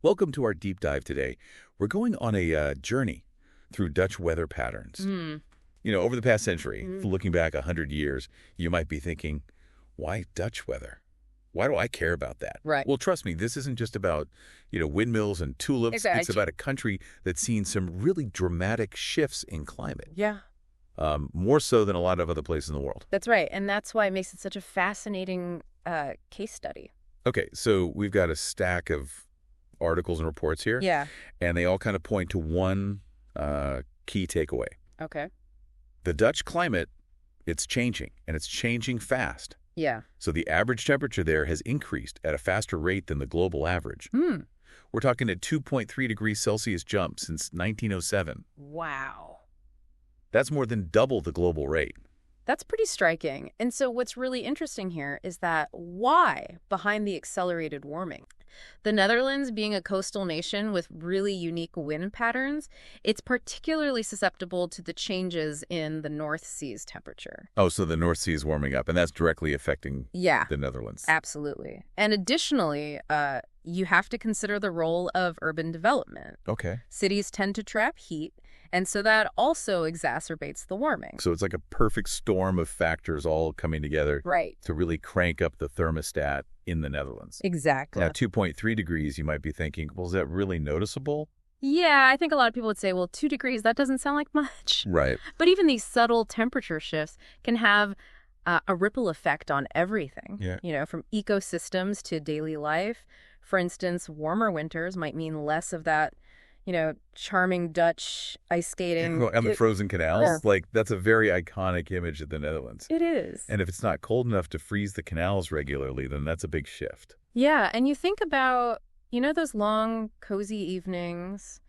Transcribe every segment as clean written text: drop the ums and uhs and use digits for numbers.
Welcome to our deep dive today. We're going on a journey through Dutch weather patterns. Mm. Over the past century, Mm. looking back 100 years, you might be thinking, why Dutch weather? Why do I care about that? Right. Well, trust me, this isn't just about, windmills and tulips. Exactly. It's about a country that's seen some really dramatic shifts in climate, Yeah, more so than a lot of other places in the world. that's right. And that's why it makes it such a fascinating case study. Okay, so we've got a stack of articles and reports here, Yeah. and they all kind of point to one key takeaway. Okay. The Dutch climate, it's changing, and it's changing fast. Yeah. So the average temperature there has increased at a faster rate than the global average. Hmm. We're talking a 2.3 degrees Celsius jump since 1907. Wow. That's more than double the global rate. That's pretty striking. And so what's really interesting here is that why behind the accelerated warming? The Netherlands, being a coastal nation with really unique wind patterns, it's particularly susceptible to the changes in the North Sea's temperature. Oh, so the North Sea is warming up, and that's directly affecting Yeah. the Netherlands. Absolutely. And additionally, you have to consider the role of urban development. Okay. Cities tend to trap heat, and so that also exacerbates the warming. So it's like a perfect storm of factors all coming together Right. to really crank up the thermostat in the Netherlands. Exactly. Now, 2.3 degrees, you might be thinking, well, is that really noticeable? Yeah, I think a lot of people would say, well, 2 degrees, that doesn't sound like much. Right. But even these subtle temperature shifts can have a ripple effect on everything. Yeah. From ecosystems to daily life. For instance, warmer winters might mean less of that, charming Dutch ice skating. And the frozen canals, Yeah. that's a very iconic image of the Netherlands. It is. And if it's not cold enough to freeze the canals regularly, then that's a big shift. Yeah, and you think about, those long, cozy evenings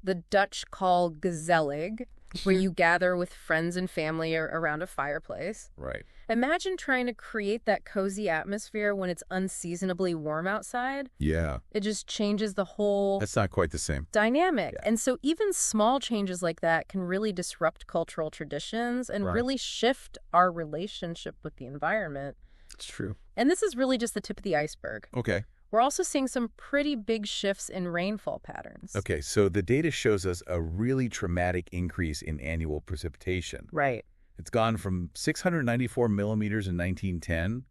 the Dutch call gezellig, where you gather with friends and family around a fireplace. Right. Imagine trying to create that cozy atmosphere when it's unseasonably warm outside. Yeah. It just changes the whole That's not quite the same. dynamic. Yeah. And so even small changes like that can really disrupt cultural traditions and Right. really shift our relationship with the environment. It's true. And this is really just the tip of the iceberg. Okay. We're also seeing some pretty big shifts in rainfall patterns. Okay, so the data shows us a really traumatic increase in annual precipitation. Right. It's gone from 694 millimeters in 1910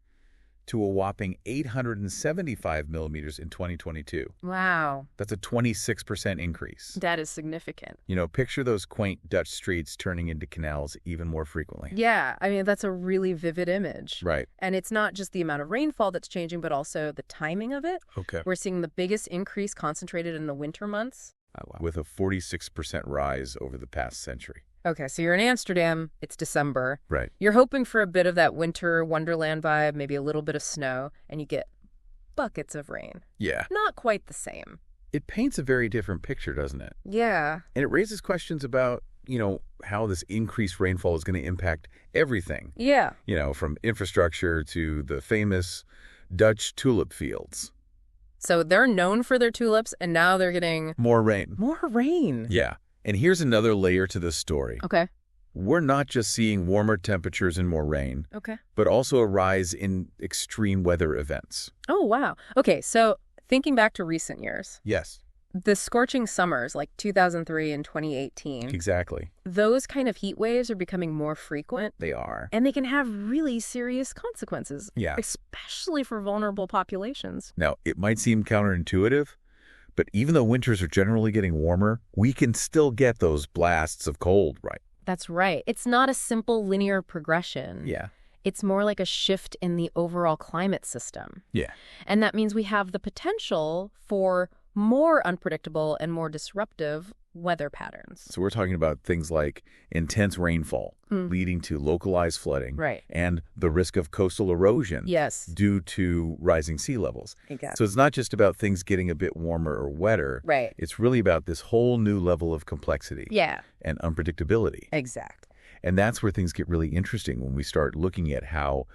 to a whopping 875 millimeters in 2022. Wow. That's a 26% increase. That is significant. Picture those quaint Dutch streets turning into canals even more frequently. Yeah, I mean, that's a really vivid image. Right. And it's not just the amount of rainfall that's changing, but also the timing of it. Okay. We're seeing the biggest increase concentrated in the winter months. With a 46% rise over the past century. Okay, so you're in Amsterdam, it's December. Right. You're hoping for a bit of that winter wonderland vibe, maybe a little bit of snow, and you get buckets of rain. Yeah. Not quite the same. It paints a very different picture, doesn't it? Yeah. And it raises questions about, how this increased rainfall is going to impact everything. Yeah. From infrastructure to the famous Dutch tulip fields. So they're known for their tulips, and now they're getting More rain. more rain. Yeah. And here's another layer to this story. Okay. We're not just seeing warmer temperatures and more rain, Okay. but also a rise in extreme weather events. Oh, wow. Okay, so thinking back to recent years, Yes, the scorching summers like 2003 and 2018, exactly. those kind of heat waves are becoming more frequent, They are. and they can have really serious consequences, Yeah. especially for vulnerable populations. Now, it might seem counterintuitive, but even though winters are generally getting warmer, we can still get those blasts of cold, right? That's right. It's not a simple linear progression. Yeah. It's more like a shift in the overall climate system. Yeah. And that means we have the potential for more unpredictable and more disruptive weather patterns. So we're talking about things like intense rainfall leading to localized flooding Right. and the risk of coastal erosion Yes. due to rising sea levels. Exactly. So it's not just about things getting a bit warmer or wetter. Right. It's really about this whole new level of complexity Yeah. and unpredictability. Exactly. And that's where things get really interesting when we start looking at how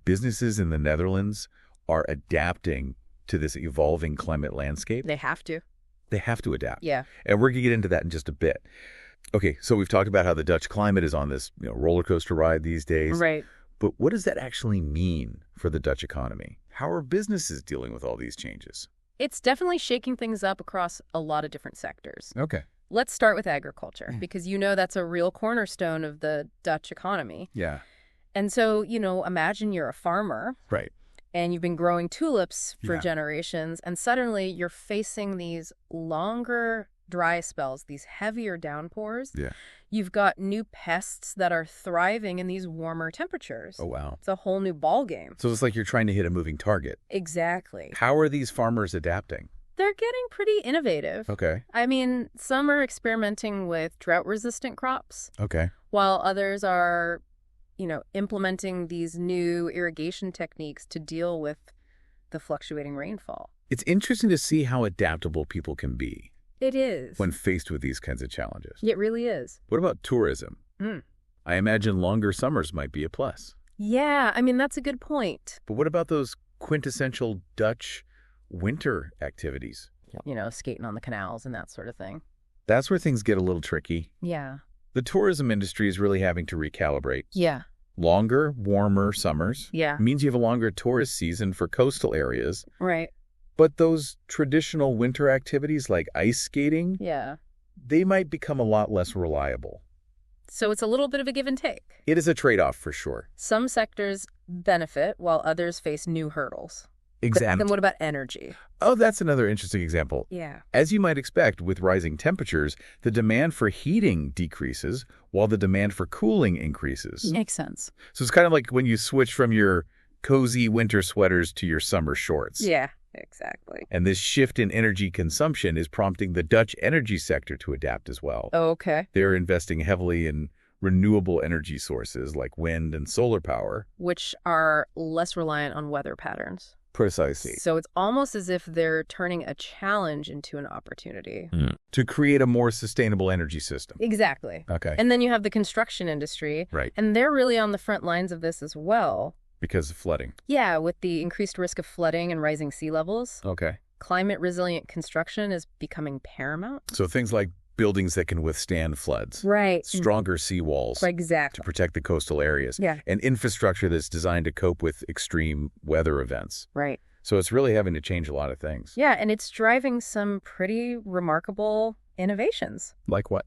businesses in the Netherlands are adapting to this evolving climate landscape. They have to. They have to adapt. Yeah. And we're going to get into that in just a bit. Okay, so we've talked about how the Dutch climate is on this roller coaster ride these days. Right. But what does that actually mean for the Dutch economy? How are businesses dealing with all these changes? It's definitely shaking things up across a lot of different sectors. Okay. Let's start with agriculture, because that's a real cornerstone of the Dutch economy. Yeah. And so, imagine you're a farmer Right. and you've been growing tulips for Yeah. generations, and suddenly you're facing these longer dry spells, these heavier downpours. Yeah. You've got new pests that are thriving in these warmer temperatures. Oh, wow. It's a whole new ball game. So it's like you're trying to hit a moving target. Exactly. How are these farmers adapting? They're getting pretty innovative. Okay. I mean, some are experimenting with drought-resistant crops, Okay. while others are, implementing these new irrigation techniques to deal with the fluctuating rainfall. It's interesting to see how adaptable people can be It is. when faced with these kinds of challenges. It really is. What about tourism? Mm. I imagine longer summers might be a plus. Yeah, I mean, that's a good point. But what about those quintessential Dutch winter activities? Skating on the canals and that sort of thing. That's where things get a little tricky. Yeah. The tourism industry is really having to recalibrate. Yeah. Longer, warmer summers Yeah. means you have a longer tourist season for coastal areas. Right. But those traditional winter activities like ice skating, Yeah. they might become a lot less reliable. So it's a little bit of a give and take. It is a trade-off for sure. Some sectors benefit while others face new hurdles. Then what about energy? Oh, that's another interesting example. Yeah. As you might expect, with rising temperatures, the demand for heating decreases while the demand for cooling increases. Makes sense. So it's kind of like when you switch from your cozy winter sweaters to your summer shorts. Yeah, exactly. And this shift in energy consumption is prompting the Dutch energy sector to adapt as well. Okay. They're investing heavily in renewable energy sources like wind and solar power. Which are less reliant on weather patterns. Precisely. So it's almost as if they're turning a challenge into an opportunity. To create a more sustainable energy system. Exactly. Okay. And then you have the construction industry. Right. And they're really on the front lines of this as well. Because of flooding. Yeah, with the increased risk of flooding and rising sea levels. Okay. Climate-resilient construction is becoming paramount. So things like buildings that can withstand floods. Right. Stronger seawalls to Exactly. protect the coastal areas. Yeah. And infrastructure that's designed to cope with extreme weather events. Right. So it's really having to change a lot of things. Yeah, and it's driving some pretty remarkable innovations. Like what?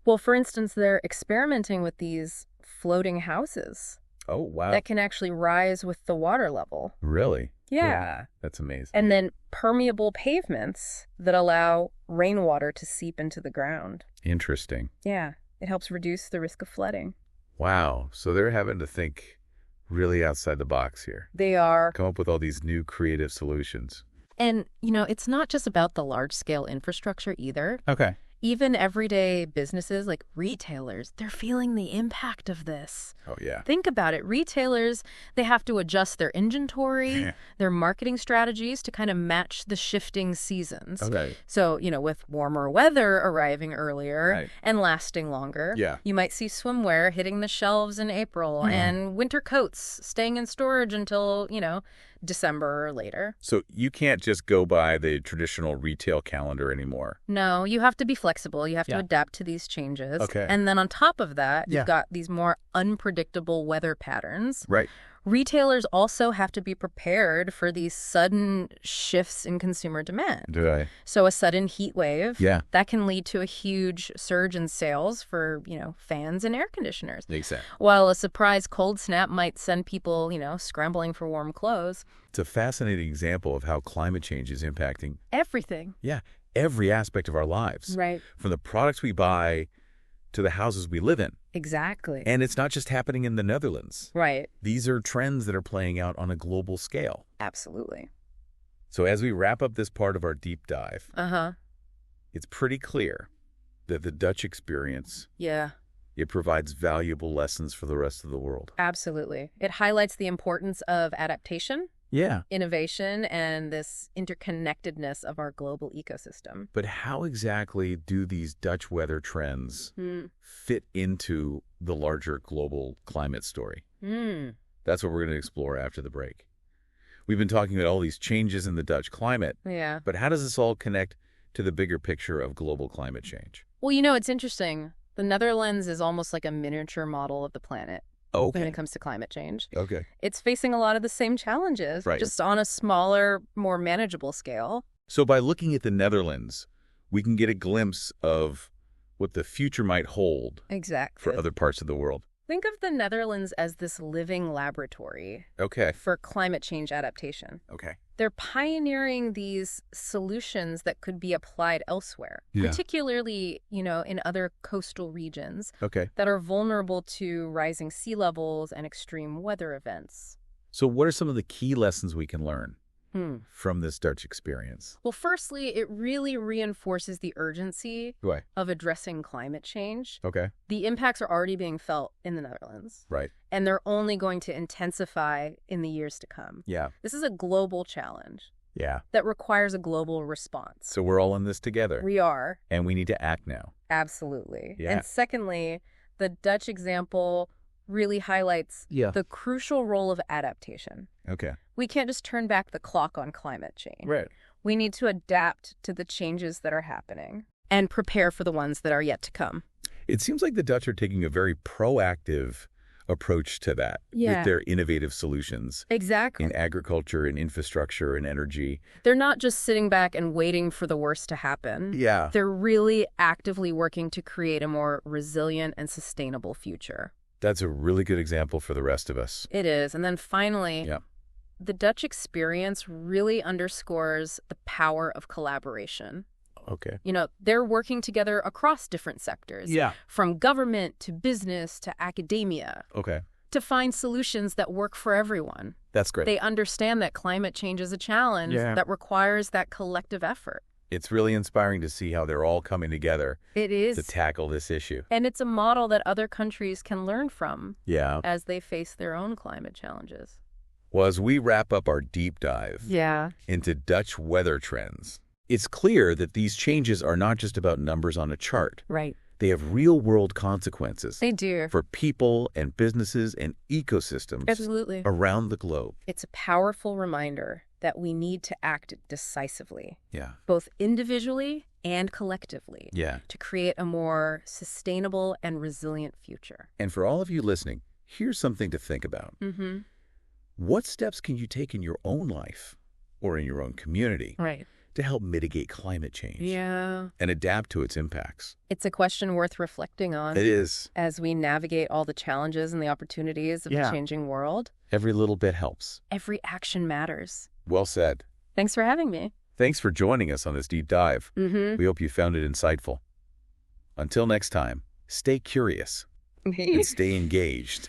Well, for instance, they're experimenting with these floating houses Oh, wow. that can actually rise with the water level. Really? Yeah. That's amazing. And then permeable pavements that allow rainwater to seep into the ground. Interesting. Yeah, it helps reduce the risk of flooding. Wow. So they're having to think really outside the box here. They are. Come up with all these new creative solutions. And, it's not just about the large-scale infrastructure either. Okay. Even everyday businesses like retailers, they're feeling the impact of this. Oh, yeah. Think about it. Retailers, they have to adjust their inventory, their marketing strategies to kind of match the shifting seasons. Okay. So, with warmer weather arriving earlier Right. and lasting longer, Yeah. you might see swimwear hitting the shelves in April and winter coats staying in storage until, December or later. So you can't just go by the traditional retail calendar anymore. No, you have to be flexible. You have to Yeah. adapt to these changes. Okay. And then on top of that, Yeah. you've got these more unpredictable weather patterns. Right. Retailers also have to be prepared for these sudden shifts in consumer demand. Do I? So a sudden heat wave, Yeah. that can lead to a huge surge in sales for, fans and air conditioners. Exactly. While a surprise cold snap might send people, scrambling for warm clothes. It's a fascinating example of how climate change is impacting, Everything. every aspect of our lives. Right. From the products we buy to the houses we live in. Exactly. And it's not just happening in the Netherlands. Right. These are trends that are playing out on a global scale. Absolutely. So as we wrap up this part of our deep dive, Uh-huh. it's pretty clear that the Dutch experience, Yeah. it provides valuable lessons for the rest of the world. Absolutely. It highlights the importance of adaptation, Yeah. innovation, and this interconnectedness of our global ecosystem. But how exactly do these Dutch weather trends fit into the larger global climate story? That's what we're going to explore after the break. We've been talking about all these changes in the Dutch climate, Yeah. but how does this all connect to the bigger picture of global climate change? Well, it's interesting. The Netherlands is almost like a miniature model of the planet. when it comes to climate change. Okay. It's facing a lot of the same challenges, Right. just on a smaller, more manageable scale. So by looking at the Netherlands, we can get a glimpse of what the future might hold Exactly. for other parts of the world. Think of the Netherlands as this living laboratory Okay. for climate change adaptation. Okay. They're pioneering these solutions that could be applied elsewhere, Yeah. particularly, in other coastal regions Okay. that are vulnerable to rising sea levels and extreme weather events. So what are some of the key lessons we can learn from this Dutch experience? Well, firstly, it really reinforces the urgency Right. of addressing climate change. Okay. The impacts are already being felt in the Netherlands, Right. and they're only going to intensify in the years to come. Yeah. This is a global challenge Yeah. that requires a global response. So we're all in this together. We are. And we need to act now. Absolutely. Yeah. And secondly, the Dutch example really highlights the crucial role of adaptation. Okay. We can't just turn back the clock on climate change. Right. We need to adapt to the changes that are happening and prepare for the ones that are yet to come. It seems like the Dutch are taking a very proactive approach to that with their innovative solutions Exactly. in agriculture, in infrastructure, and energy. They're not just sitting back and waiting for the worst to happen. Yeah. They're really actively working to create a more resilient and sustainable future. That's a really good example for the rest of us. It is. And then finally, Yeah. the Dutch experience really underscores the power of collaboration. Okay. They're working together across different sectors, Yeah. from government to business to academia, Okay. to find solutions that work for everyone. That's great. They understand that climate change is a challenge that requires that collective effort. It's really inspiring to see how they're all coming together It is. to tackle this issue. And it's a model that other countries can learn from Yeah. as they face their own climate challenges. Well, as we wrap up our deep dive into Dutch weather trends, it's clear that these changes are not just about numbers on a chart. Right. They have real-world consequences They do. for people and businesses and ecosystems Absolutely. around the globe. It's a powerful reminder that we need to act decisively, Yeah. both individually and collectively, Yeah. to create a more sustainable and resilient future. And for all of you listening, here's something to think about. Mm-hmm. What steps can you take in your own life or in your own community Right. to help mitigate climate change Yeah. and adapt to its impacts? It's a question worth reflecting on It is. as we navigate all the challenges and the opportunities of the changing world. Every little bit helps. Every action matters. Well said. Thanks for having me. Thanks for joining us on this deep dive. Mm-hmm. We hope you found it insightful. Until next time, stay curious and stay engaged.